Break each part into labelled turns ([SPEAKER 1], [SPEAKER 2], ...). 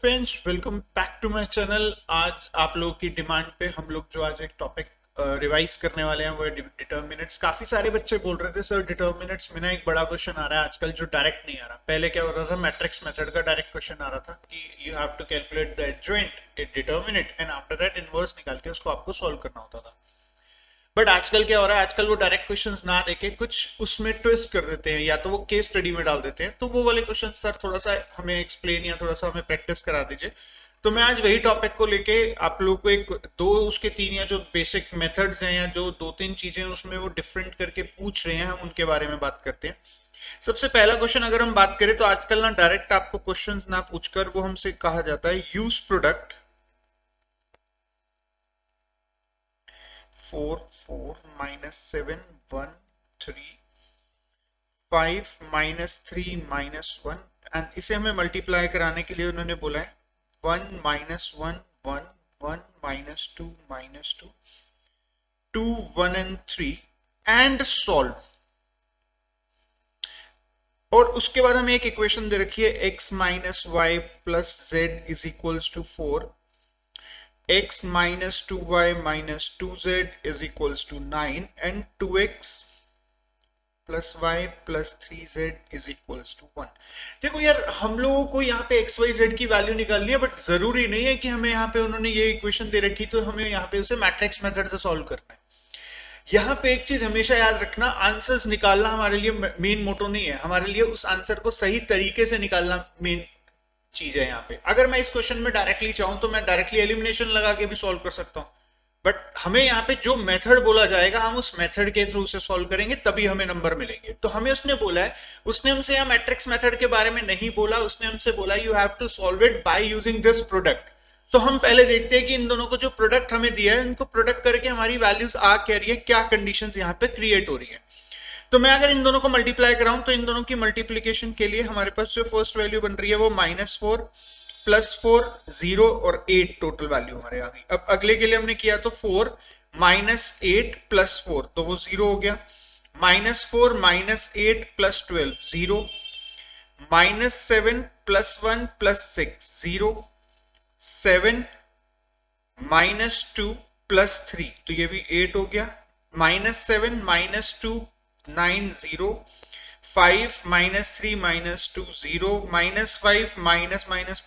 [SPEAKER 1] Friends, welcome back to my channel. आज आप लोगों की डिमांड पे हम लोग जो आज एक टॉपिक रिवाइज करने वाले हैं वो है डिटर्मिनेंट्स। काफी सारे बच्चे बोल रहे थे सर डिटर्मिनेंट्स में ना एक बड़ा क्वेश्चन आ रहा है आजकल जो डायरेक्ट नहीं आ रहा। पहले क्या हो रहा था, मैट्रिक्स मेथड का डायरेक्ट क्वेश्चन आ रहा था कि you have to calculate the adjoint determinant and after that inverse निकाल के उसको आपको सॉल्व करना होता था। बट आजकल क्या हो रहा है, आजकल वो डायरेक्ट क्वेश्चंस ना देके कुछ उसमें ट्विस्ट कर देते हैं, या तो वो केस स्टडी में डाल देते हैं। तो वो वाले क्वेश्चन सर थोड़ा सा हमें एक्सप्लेन या थोड़ा सा हमें प्रैक्टिस करा दीजिए। तो मैं आज वही टॉपिक को लेके आप लोगों को एक दो उसके तीन या जो बेसिक मेथड्स हैं या जो दो तीन चीजें उसमें वो डिफरेंट करके पूछ रहे हैं, हम उनके बारे में बात करते हैं। सबसे पहला क्वेश्चन अगर हम बात करें तो आजकल ना डायरेक्ट आपको क्वेश्चंस ना पूछकर वो हमसे कहा जाता है use product 4 4 minus 7 1 3 5 minus 3 minus 1 and इसे हमें मल्टीप्लाई कराने के लिए उन्होंने बोला है 1 minus 1 1 1 minus 2 minus 2 2 1 and 3 and solve. और उसके बाद हमें एक इक्वेशन दे रखी है x minus y plus z is equals to 4, x minus 2y minus 2z is equals to 9 and 2x plus y plus 3z is equals to 1। देखो यार, हम लोगों को यहाँ पे x y z की वैल्यू निकालनी है, बट जरूरी नहीं है कि हमें यहाँ पे उन्होंने ये इक्वेशन दे रखी तो हमें यहाँ पे उसे मैट्रिक्स मेथड से सॉल्व करना है। यहाँ पे एक चीज हमेशा याद रखना, आंसर्स निकालना हमारे लिए मेन मोटो नहीं है, हमारे लिए उस आंसर को सही तरीके से निकालना मेन चीज है। यहाँ पे अगर मैं इस क्वेश्चन में डायरेक्टली चाहूं तो मैं डायरेक्टली एलिमिनेशन लगा के भी सॉल्व कर सकता हूं, बट हमें यहाँ पे जो मेथड बोला जाएगा हम उस मेथड के थ्रू से सॉल्व करेंगे, तभी हमें नंबर मिलेंगे। तो हमें उसने बोला है, उसने हमसे यहाँ मैट्रिक्स मेथड के बारे में नहीं बोला, उसने हमसे बोला you have to solve it by using this product. तो हम पहले देखते हैं कि इन दोनों को जो प्रोडक्ट हमें दिया है इनको प्रोडक्ट करके हमारी वैल्यूज आ क्या रही है, क्या कंडीशंस यहाँ पे क्रिएट हो रही है। तो मैं अगर इन दोनों को मल्टीप्लाई कराऊं तो इन दोनों की मल्टीप्लीकेशन के लिए हमारे पास जो फर्स्ट वैल्यू बन रही है वो -4 +4 0 और 8 टोटल वैल्यू हमारे आ गई। अब अगले के लिए हमने किया तो 4 -8 +4 तो वो 0 हो गया, -4 -8 +12 0, -7 +1 +6 0, 7 -2 +3 तो ये भी 8 हो गया, -7 -2 9 0, 5 -3 -2 0, -5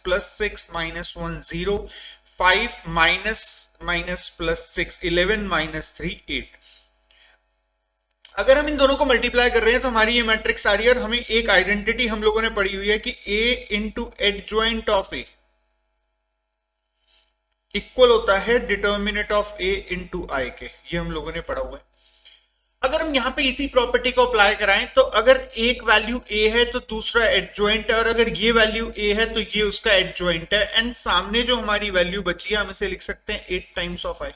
[SPEAKER 1] +6 -1 0, 5 +6 11 -3 8। अगर हम इन दोनों को मल्टीप्लाई कर रहे हैं तो हमारी ये मैट्रिक्स आ रही है, और हमें एक आइडेंटिटी हम लोगों ने पढ़ी हुई है कि a into adjoint of a equal होता है डिटर्मिनेंट ऑफ a इंटू आई के, ये हम लोगों ने पढ़ा हुआ है। अगर हम यहाँ पे इसी प्रॉपर्टी को अप्लाई कराएं तो अगर एक वैल्यू a है तो दूसरा एडजॉइंट है, और अगर ये वैल्यू a है तो ये उसका एडजॉइंट है, एंड सामने जो हमारी वैल्यू बची है हम इसे लिख सकते हैं 8 टाइम्स ऑफ i।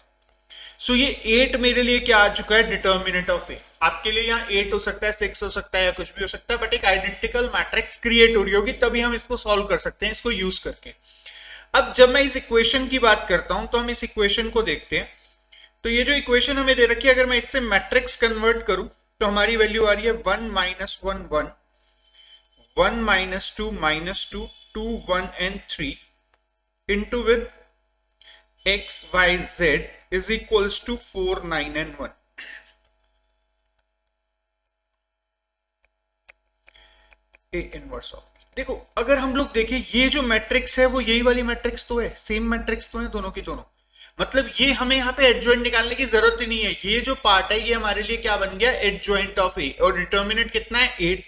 [SPEAKER 1] सो ये 8 मेरे लिए क्या आ चुका है, डिटर्मिनेंट ऑफ a। आपके लिए यहाँ 8 हो सकता है, 6 हो सकता है या कुछ भी हो सकता है, बट एक आइडेंटिकल मैट्रिक्स क्रिएट हो रही होगी, तभी हम इसको सॉल्व कर सकते हैं इसको यूज करके। अब जब मैं इस इक्वेशन की बात करता हूं तो हम इस इक्वेशन को देखते हैं। तो ये जो इक्वेशन हमें दे रखी है, अगर मैं इससे मैट्रिक्स कन्वर्ट करूं तो हमारी वैल्यू आ रही है 1 -1 1 1 -2 -2 2 1 and 3 into with x y z is equals to 4 9 and 1। A inverse of, देखो अगर हम लोग देखें ये जो मैट्रिक्स है वो यही वाली मैट्रिक्स तो है, सेम मैट्रिक्स तो है दोनों की दोनों। मतलब ये हमें यहाँ पे एडजॉइंट निकालने की जरूरत ही नहीं है, ये जो पार्ट है ये हमारे लिए क्या बन गया, एडजॉइंट ऑफ ए, और डिटर्मिनेंट कितना है 8।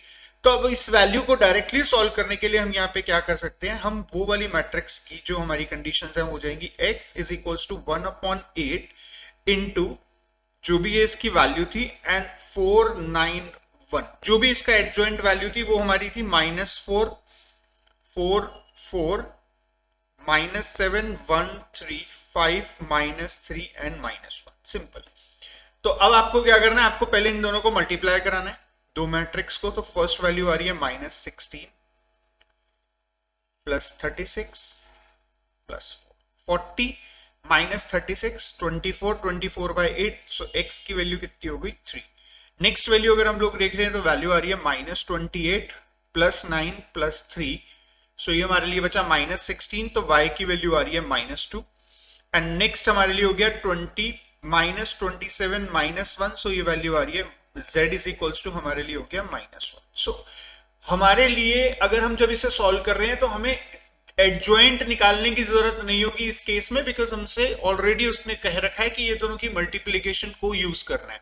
[SPEAKER 1] तो अब इस वैल्यू को डायरेक्टली सॉल्व करने के लिए हम यहाँ पे क्या कर सकते हैं, हम वो वाली मैट्रिक्स की जो हमारी कंडीशन है हो जाएंगी x is equals to 1/8 into जो भी ये इसकी वैल्यू थी एंड 4 9 1, जो भी इसका एडजॉइंट वैल्यू थी वो हमारी थी -4 4 4 -7 1 3 5 -3 एंड -1। सिंपल। तो अब आपको क्या करना है, आपको पहले इन दोनों को मल्टीप्लाई कराना है, दो मैट्रिक्स को। तो फर्स्ट वैल्यू आ रही है -16 +36 +4 40 -36 24 24/8, सो x की वैल्यू कितनी हो गई 3। नेक्स्ट वैल्यू अगर हम लोग देख रहे हैं तो वैल्यू आ रही है -28 +9 +3, सो ये हमारे लिए बचा -16, तो y की वैल्यू आ रही है -2। एंड नेक्स्ट हमारे लिए हो गया 20 -27 -1, सो ये वैल्यू आ रही है z इज इक्वल्स टू हमारे लिए हो गया -1। सो हमारे लिए अगर हम जब इसे सॉल्व कर रहे हैं तो हमें एडजॉइंट निकालने की जरूरत नहीं होगी इस केस में, बिकॉज हमसे ऑलरेडी उसने कह रखा है कि ये दोनों की मल्टीप्लीकेशन को यूज करना है।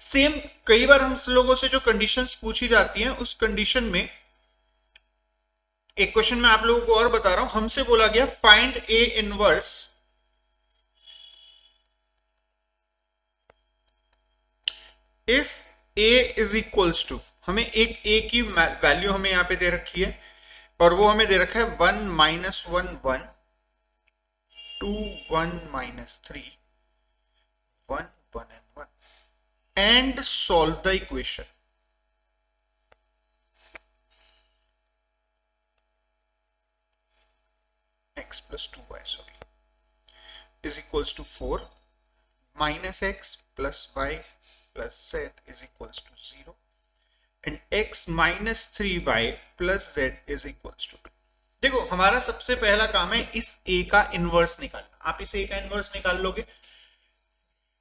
[SPEAKER 1] सेम कई बार हम लोगों से जो कंडीशंस पूछी जाती हैं उस कंडीशन में एक क्वेश्चन में आप लोगों को और बता रहा हूं, हमसे बोला गया find A inverse if A is equals to, हमें एक ए की वैल्यू हमें यहां पे दे रखी है और वो हमें दे रखा है 1 -1 1 2 1 -3 1 1 and 1 and solve the equation। x plus 2y is equals to 4 minus x plus y plus z is equals to 0 and x minus 3y plus z is equals to 2। देखो हमारा सबसे पहला काम है इस a का इनवर्स निकालना। आप इस a का इनवर्स निकाल लोगे।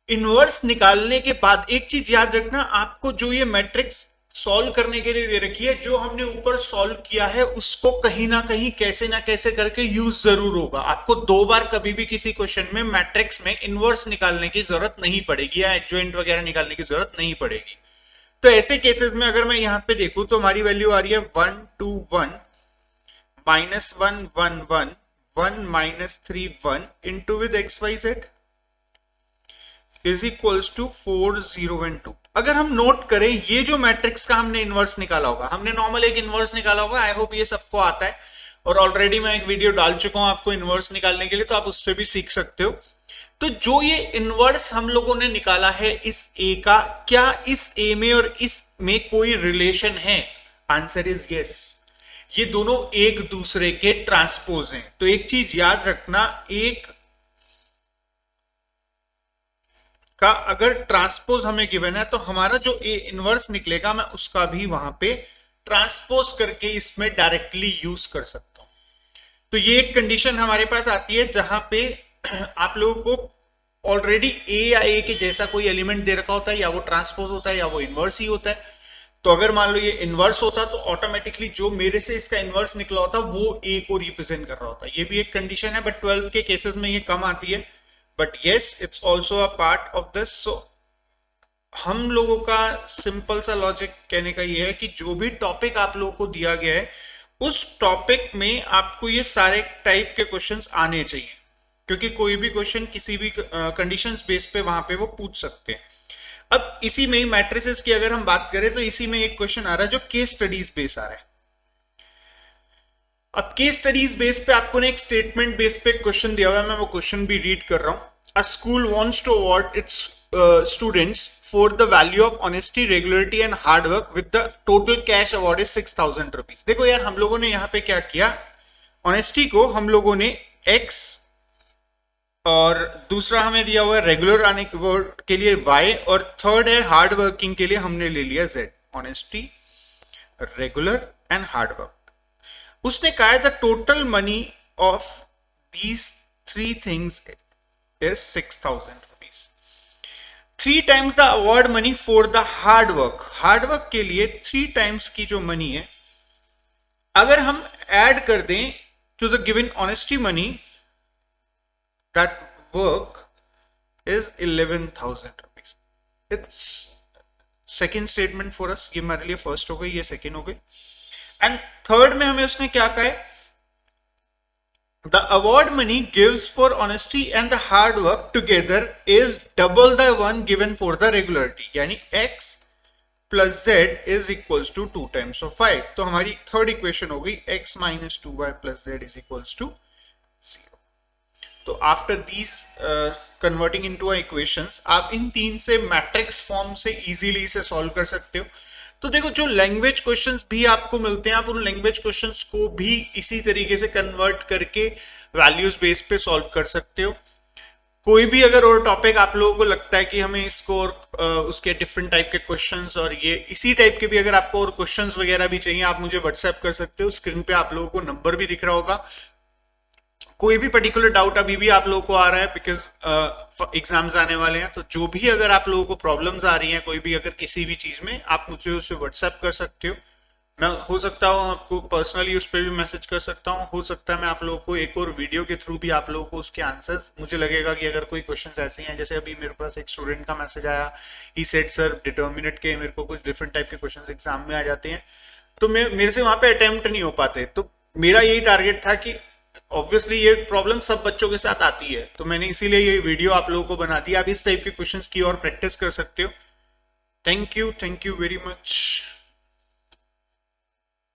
[SPEAKER 1] इनवर्स निकालने के बाद एक चीज याद रखना, आपको जो ये मैट्रिक्स सॉल्व करने के लिए दे रखी है, जो हमने ऊपर सॉल्व किया है उसको कहीं ना कहीं कैसे ना कैसे करके यूज जरूर होगा। आपको 2 बार कभी भी किसी क्वेश्चन में मैट्रिक्स में इनवर्स निकालने की जरूरत नहीं पड़ेगी या एडजॉइंट वगैरह निकालने की जरूरत नहीं पड़ेगी। तो ऐसे केसेस में अगर मैं यहां पे देखूं तो हमारी वैल्यू आ रही है 1 2 1 -1 1 1 1 -3 1 into with X Y Z is equals to 4 0 and 2। अगर हम नोट करें ये जो मैट्रिक्स का हमने इनवर्स निकाला होगा, हमने नॉर्मल एक इनवर्स निकाला होगा, आई होप ये सबको आता है और ऑलरेडी मैं एक वीडियो डाल चुका हूं आपको इनवर्स निकालने के लिए, तो आप उससे भी सीख सकते हो। तो जो ये इनवर्स हम लोगों ने निकाला है इस ए का, क्या इस ए में और इस में कोई रिलेशन है? Answer is yes. ये दोनों एक दूसरे के ट्रांसपोज हैं। तो एक चीज याद रखना, एक का अगर ट्रांसपोज हमें गिवन है तो हमारा जो ए इनवर्स निकलेगा मैं उसका भी वहां पे ट्रांसपोज करके इसमें डायरेक्टली यूज कर सकता हूं। तो ये एक कंडीशन हमारे पास आती है जहां पे आप लोगों को ऑलरेडी ए या ए के जैसा कोई एलिमेंट दे रखा होता है, या वो ट्रांसपोज होता है या वो इनवर्स ही होता है। तो अगर मान लो ये इनवर्स होता तो ऑटोमेटिकली जो मेरे से इसका इनवर्स निकला होता वो ए को रिप्रेजेंट कर रहा होता। ये भी एक कंडीशन है, बट 12th के केसेस में ये कम आती है, but yes it's also a part of this. So हम लोगों का सिंपल सा लॉजिक कहने का ये है कि जो भी टॉपिक आप लोगों को दिया गया है उस टॉपिक में आपको ये सारे टाइप के क्वेश्चंस आने चाहिए, क्योंकि कोई भी क्वेश्चन किसी भी कंडीशंस बेस पे वहां पे वो पूछ सकते हैं। अब इसी में ही मैट्रिसेस की अगर हम बात करें तो इसी में एक क्वेश्चन आ रहा है जो केस स्टडीज बेस आ रहा है। अब केस स्टडीज बेस पे आपको ने एक स्टेटमेंट बेस पे क्वेश्चन दिया हुआ है, मैं वो क्वेश्चन भी रीड कर रहा हूं। A school wants to award its students for the value of honesty, regularity and hard work with the total cash award is 6000 rupees. देखो यार, हम लोगों ने यहाँ पे क्या किया, ऑनेस्टी को हम लोगों ने x और दूसरा हमें दिया हुआ है रेगुलर आने के लिए y और थर्ड है हार्ड वर्किंग के लिए हमने ले लिया z। Honesty, regular and hard work. उसने कहा है the total money of these 3 things is 6000 rupees. 3 times the award money for the hard work. Hard work के लिए 3 times की जो मनी है, अगर हम ऐड कर दें to the given honesty money, that work is 11,000 rupees. It's second statement for us। ये हमारे लिए फर्स्ट हो गई, ये सेकेंड हो गई। एंड थर्ड में हमें उसने क्या कहा है, the award money gives for honesty and the hard work together is double the one given for the regularity, यानी x plus z is equals to 2 times of 5। तो हमारी थर्ड इक्वेशन हो गई x minus 2y plus z is equals to 0। तो after these converting into equations, आप इन 3 से matrix form से easily इसे सॉल्व कर सकते हो। तो देखो, जो लैंग्वेज क्वेश्चंस भी आपको मिलते हैं, आप उन लैंग्वेज क्वेश्चंस को भी इसी तरीके से कन्वर्ट करके वैल्यूज बेस पे सॉल्व कर सकते हो। कोई भी अगर और टॉपिक आप लोगों को लगता है कि हमें इसको और उसके डिफरेंट टाइप के क्वेश्चंस और ये इसी टाइप के भी अगर आपको और क्वेश्चंस वगैरह भी चाहिए, आप मुझे व्हाट्सएप कर सकते हो। स्क्रीन पे आप लोगों को नंबर भी दिख रहा होगा। कोई भी पर्टिकुलर डाउट अभी भी आप लोगों को आ रहा है, बिकॉज एग्जाम्स आने वाले हैं, तो जो भी अगर आप लोगों को प्रॉब्लम्स आ रही हैं कोई भी अगर किसी भी चीज में, आप मुझे उससे व्हाट्सएप कर सकते हो। मैं हो सकता हूँ आपको पर्सनली उस पर भी मैसेज कर सकता हूँ, हो सकता है मैं आप लोगों को एक और वीडियो के थ्रू भी आप लोगों को उसके आंसर्स, मुझे लगेगा कि अगर कोई क्वेश्चंस ऐसे हैं, जैसे अभी मेरे पास एक स्टूडेंट का मैसेज आया, ही सेड सर डिटर्मिनेंट के मेरे को कुछ डिफरेंट टाइप के क्वेश्चंस एग्जाम में आ जाते हैं, तो मेरे से वहां पे अटेम्प्ट नहीं हो पाते। तो मेरा यही टारगेट था कि ऑब्वियसली ये प्रॉब्लम सब बच्चों के साथ आती है, तो मैंने इसीलिए ये वीडियो आप लोगों को बना दी। आप इस टाइप के क्वेश्चंस की और प्रैक्टिस कर सकते हो। Thank you very much.